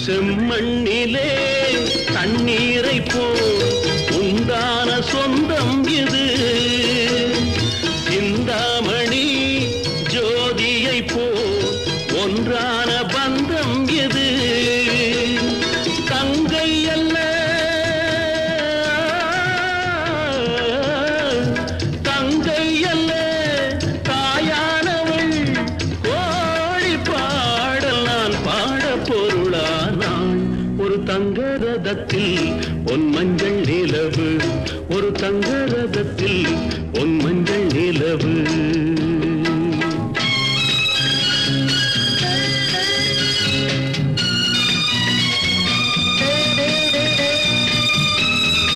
செம்மண்ணிலே தண்ணீரை போல் உண்டான சொந்தம் இது. சிந்தாமணி ஜோதியை போல் ஒன்றான பந்தம் இது. தங்கை அல்ல தங்கை அல்ல தாயானவள். கோழி பாடல் நான் பாட பொருளானாள். ஒரு தங்க ரதத்தில் பொன் மஞ்சள் நிலவு, ஒரு தங்க ரதத்தில் பொன் மஞ்சள் நிலவு.